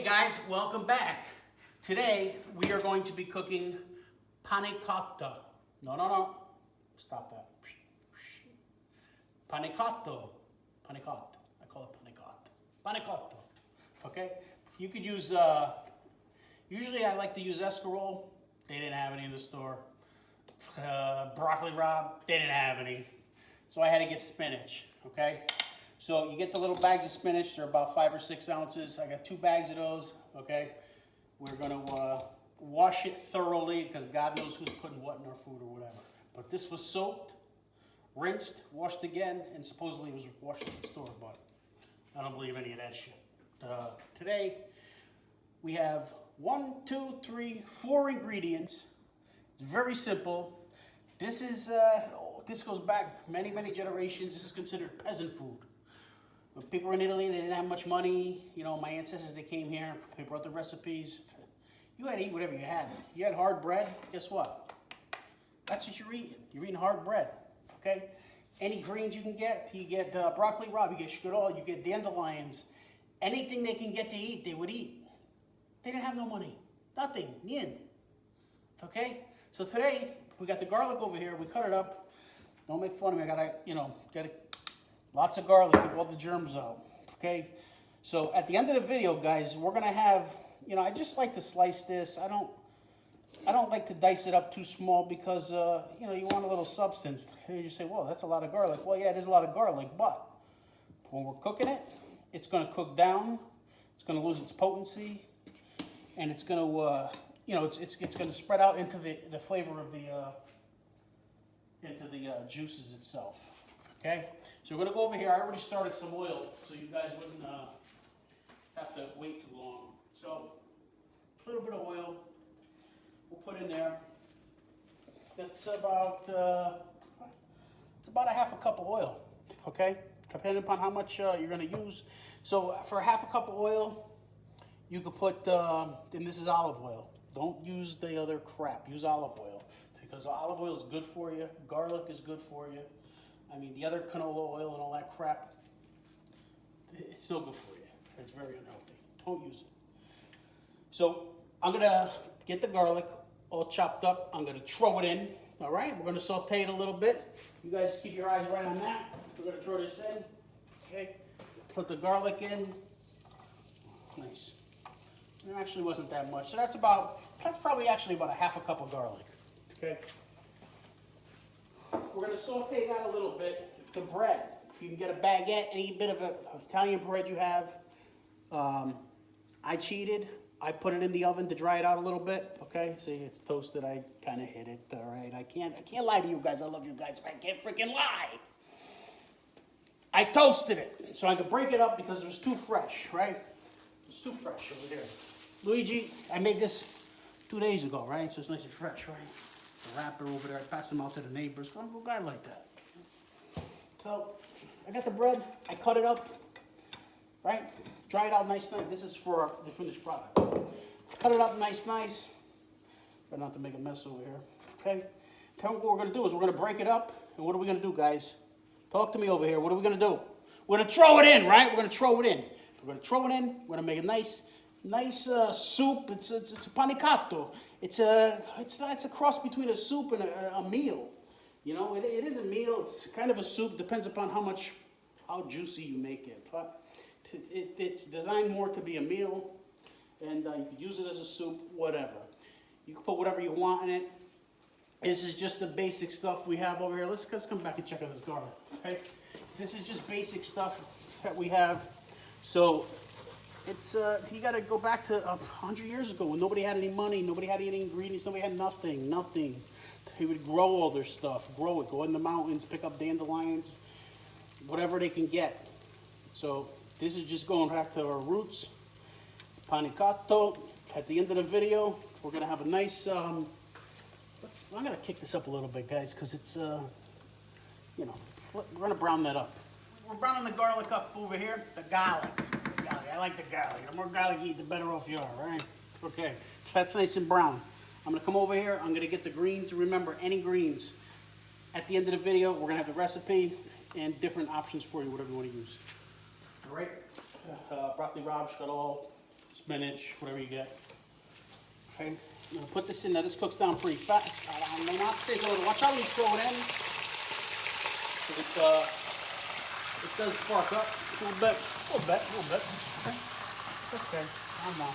guys, welcome back. Today we are going to be cooking pane cotta. No. Stop that. Pane cotto. Pane cotta. I call it pane cotta. Pane cotto. Okay? You could use, usually I like to use escarole. They didn't have any in the store. Broccoli rabe, they didn't have any. So I had to get spinach, okay? So you get the little bags of spinach, they're about 5 or 6 ounces. I got 2 bags of those, okay? We're gonna wash it thoroughly because God knows who's putting what in our food or whatever. But this was soaked, rinsed, washed again, and supposedly it was washed at the store, but I don't believe any of that shit. Today, we have 1, 2, 3, 4 ingredients. It's very simple. This is, this goes back many, many generations. This is considered peasant food. When people were in Italy, they didn't have much money. You know, my ancestors, they came here, they brought the recipes. You had to eat whatever you had. You had hard bread, guess what? That's what you're eating. You're eating hard bread, okay? Any greens you can get broccoli rabe, you get schnitzel, you get dandelions. Anything they can get to eat, they would eat. They didn't have no money. Nothing. Nien. Okay? So today, we got the garlic over here. We cut it up. Don't make fun of me. I gotta, lots of garlic, keep all the germs out. Okay? So at the end of the video, guys, we're gonna have, I just like to slice this. I don't like to dice it up too small because, you want a little substance. You say, well, that's a lot of garlic. Well, yeah, it is a lot of garlic, but when we're cooking it, it's gonna cook down. It's gonna lose its potency, and it's gonna, it's gonna spread out into the flavor of the juices itself. Okay, so we're gonna go over here. I already started some oil, so you guys wouldn't have to wait too long. So a little bit of oil we'll put in there. That's about it's about a half a cup of oil. Okay, depending upon how much you're gonna use. So for a half a cup of oil, you could put, and this is olive oil. Don't use the other crap. Use olive oil because olive oil is good for you. Garlic is good for you. I mean, the other canola oil and all that crap, it's no good for you. It's very unhealthy. Don't use it. So I'm gonna get the garlic all chopped up. I'm gonna throw it in. All right, we're gonna saute it a little bit. You guys keep your eyes right on that. We're gonna throw this in. Okay, put the garlic in. Nice. It actually wasn't that much. So that's probably actually about a half a cup of garlic. Okay. We're going to saute that a little bit. The bread. You can get a baguette, any bit of Italian bread you have. I cheated. I put it in the oven to dry it out a little bit. Okay. See, it's toasted. I kind of hit it. All right. I can't lie to you guys. I love you guys, but I can't freaking lie. I toasted it so I could break it up because it was too fresh, right? It's too fresh over there. Luigi, I made this 2 days ago, right? So it's nice and fresh, right? The wrapper over there, I passed them out to the neighbors. I'm a good guy like that. So I got the bread, I cut it up, right? Dry it out nice. This is for the finished product. Cut it up nice. Try not to make a mess over here, okay? Tell me what we're gonna do is we're gonna break it up, and what are we gonna do, guys? Talk to me over here. What are we gonna do? We're gonna throw it in, right? We're gonna throw it in. We're gonna throw it in. We're gonna make a nice soup. It's a pane cotto. It's a cross between a soup and a meal. It is a meal. It's kind of a soup. Depends upon how juicy you make it. But it's designed more to be a meal, and you could use it as a soup. Whatever. You can put whatever you want in it. This is just the basic stuff we have over here. Let's come back and check out this garlic. Okay. This is just basic stuff that we have. So it's you got to go back to 100 years ago when nobody had any money, nobody had any ingredients, nobody had nothing. They would grow all their stuff, grow it, go in the mountains, pick up dandelions, whatever they can get. So this is just going back to our roots. Pane cotto. At the end of the video, we're gonna have a nice. I'm gonna kick this up a little bit, guys, because it's we're gonna brown that up. We're browning the garlic up over here. The garlic. I like the garlic. The more garlic you eat, the better off you are, right? Okay, that's nice and brown. I'm gonna come over here. I'm gonna get the greens. Remember, any greens. At the end of the video, we're gonna have the recipe and different options for you, whatever you want to use. All right, broccoli rabe, scuttle, spinach, whatever you get. Okay, I'm gonna put this in there. This cooks down pretty fast. I don't know not to say so. Watch out when you throw it in. It does spark up a little bit. Okay, I'm on.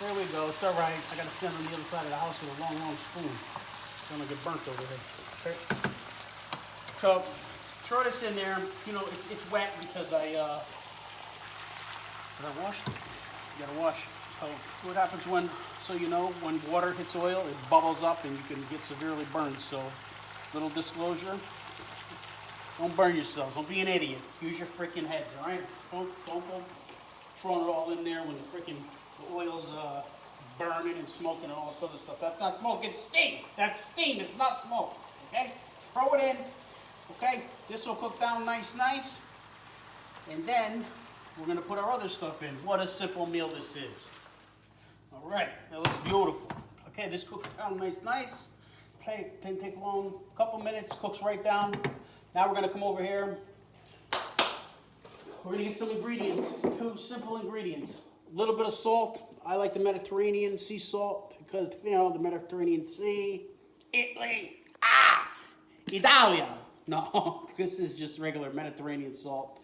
There we go. It's all right. I gotta stand on the other side of the house with a long, long spoon. I'm gonna get burnt over here. Okay. So throw this in there. You know, it's wet because I washed it. You gotta wash it. So what happens when water hits oil, it bubbles up and you can get severely burned. So little disclosure. Don't burn yourselves. Don't be an idiot. Use your freaking heads, all right? Don't go throwing it all in there when the oil's burning and smoking and all this other stuff. That's not smoke, it's steam. That's steam, it's not smoke, okay? Throw it in, okay? This will cook down nice. And then we're gonna put our other stuff in. What a simple meal this is. All right, that looks beautiful. Okay, this cooks down nice. Okay, didn't take long, a couple minutes, cooks right down. Now we're gonna come over here. We're gonna get some ingredients, 2 simple ingredients. A little bit of salt. I like the Mediterranean sea salt because, the Mediterranean Sea, Italy, Italia. No, this is just regular Mediterranean salt.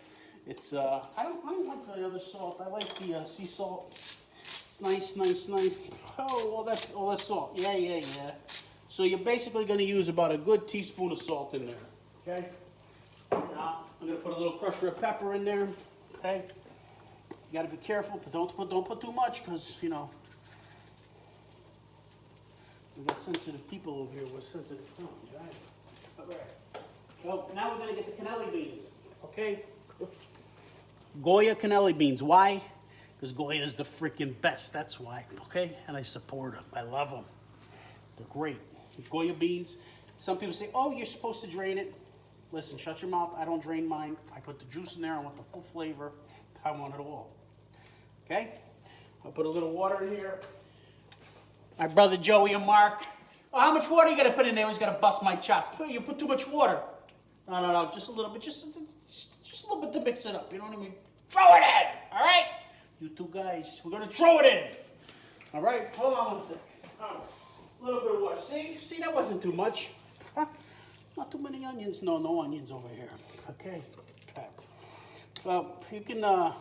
It's, I don't like the other salt. I like the sea salt. It's nice. Oh, all that salt. Yeah. So you're basically gonna use about a good teaspoon of salt in there, okay? Now, I'm gonna put a little crushed red pepper in there, okay? You gotta be careful, but don't put too much, because, we got sensitive people over here with sensitive tongues, right? All right. So now we're gonna get the cannelli beans, okay? Goya cannelli beans, why? Because Goya is the freaking best, that's why, okay? And I support them, I love them. They're great. Goya beans, some people say, oh, you're supposed to drain it. Listen, shut your mouth. I don't drain mine. I put the juice in there. I want the full flavor. I want it all. Okay? I'll put a little water in here. My brother Joey and Mark. Oh, how much water you got to put in there? He's got to bust my chops. Oh, you put too much water. No. Just a little bit. Just a little bit to mix it up. You know what I mean? Throw it in. All right? You two guys, we're going to throw it in. All right? Hold on one second. Oh, a little bit of water. See, that wasn't too much. Huh? Not too many onions. No onions over here. Okay. Well, you can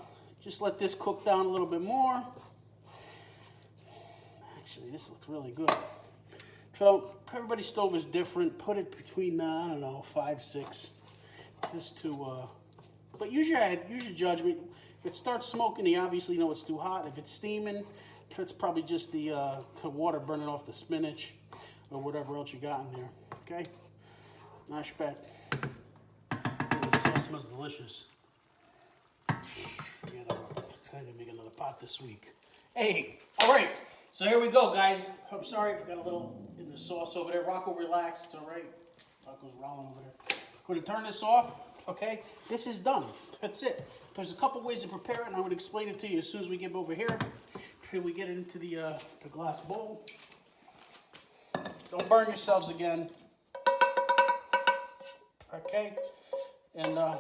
just let this cook down a little bit more. Actually, this looks really good. So everybody's stove is different. Put it between, 5, 6. Just to, but use your head, use your judgment. If it starts smoking, you obviously know it's too hot. If it's steaming, that's probably just the water burning off the spinach or whatever else you got in there. Okay? Nice bet. This sauce smells delicious. I'm gonna make another pot this week. Hey, all right. So here we go, guys. I'm sorry, I got a little in the sauce over there. Rocco, relax. It's all right. Rocco's rolling over there. We're gonna turn this off. Okay, this is done. That's it. There's a couple ways to prepare it, and I'm gonna explain it to you as soon as we get over here. Till we get into the glass bowl. Don't burn yourselves again. Okay, and the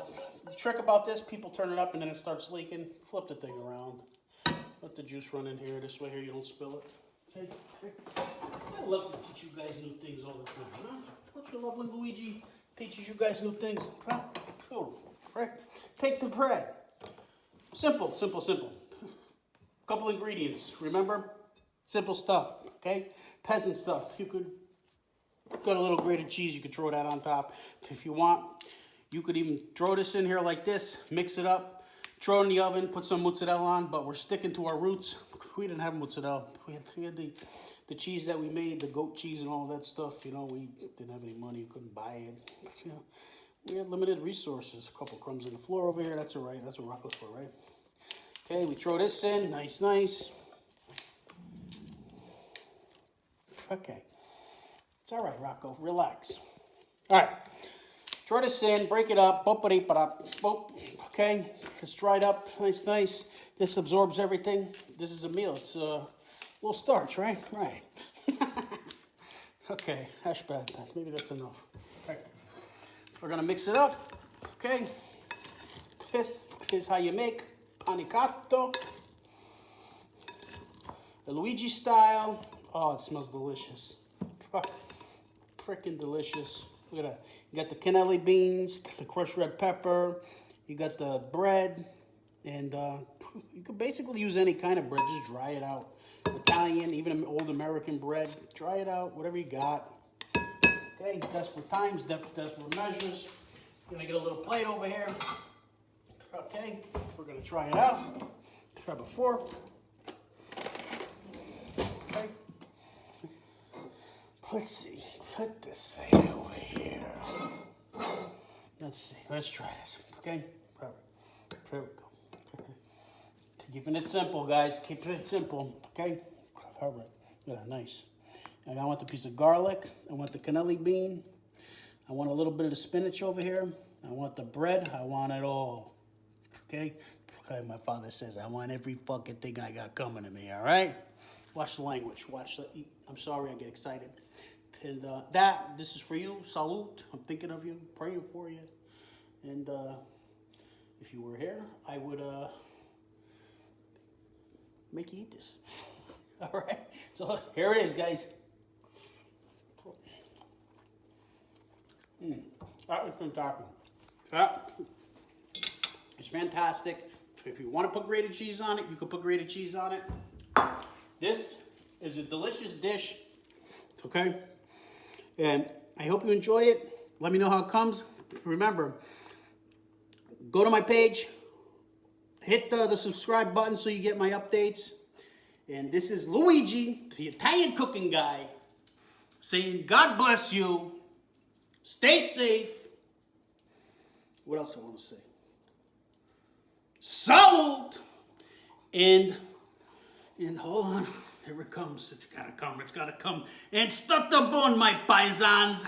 trick about this, people turn it up and then it starts leaking. Flip the thing around. Let the juice run in here. This way here you don't spill it. Okay. I love to teach you guys new things all the time. Huh? Don't you love when Luigi teaches you guys new things? Huh? Beautiful, right? Take the bread. Simple. Couple ingredients. Remember? Simple stuff. Okay. Peasant stuff. You could got a little grated cheese, you could throw that on top if you want. You could even throw this in here like this, mix it up, throw it in the oven, put some mozzarella on, but we're sticking to our roots. We didn't have mozzarella. We had the cheese that we made, the goat cheese and all that stuff. We didn't have any money, couldn't buy it. We had limited resources. A couple crumbs on the floor over here, that's all right. That's what Rocco's for, right? Okay, we throw this in, nice. Okay. It's all right, Rocco. Relax. All right. Throw this in. Break it up. Boom. Okay. It's dried up. Nice. This absorbs everything. This is a meal. It's a little starch, right? Right. Okay. Hash brown. Maybe that's enough. Okay. We're going to mix it up. Okay. This is how you make Pane Cotto. the Luigi style. Oh, it smells delicious. Freaking delicious. Look at that. You got the cannelli beans, the crushed red pepper. You got the bread, and you could basically use any kind of bread. Just dry it out. Italian, even old American bread. Dry it out, whatever you got. Okay, desperate times, desperate measures. Gonna get a little plate over here. Okay, we're gonna try it out. Grab a fork. Okay. Let's see. Put this thing over here. Let's see. Let's try this. Okay. Perfect. There we go. Keeping it simple, guys. Keeping it simple. Okay. Perfect. Yeah, nice. And I want the piece of garlic. I want the cannelli bean. I want a little bit of the spinach over here. I want the bread. I want it all. Okay? Okay, my father says I want every fucking thing I got coming to me, all right? Watch the language. Watch the... I'm sorry, I get excited. And this is for you. Salute. I'm thinking of you, praying for you. And if you were here, I would make you eat this. All right? So here it is, guys. That was fantastic. That is fantastic. If you want to put grated cheese on it, you can put grated cheese on it. This is a delicious dish. Okay? And I hope you enjoy it. Let me know how it comes. Remember, go to my page. Hit the subscribe button so you get my updates. And this is Luigi, the Italian cooking guy, saying God bless you. Stay safe. What else I want to say? Salute! And hold on. Here it comes. It's gotta come. It's gotta come. And stuck the bone, my paisans.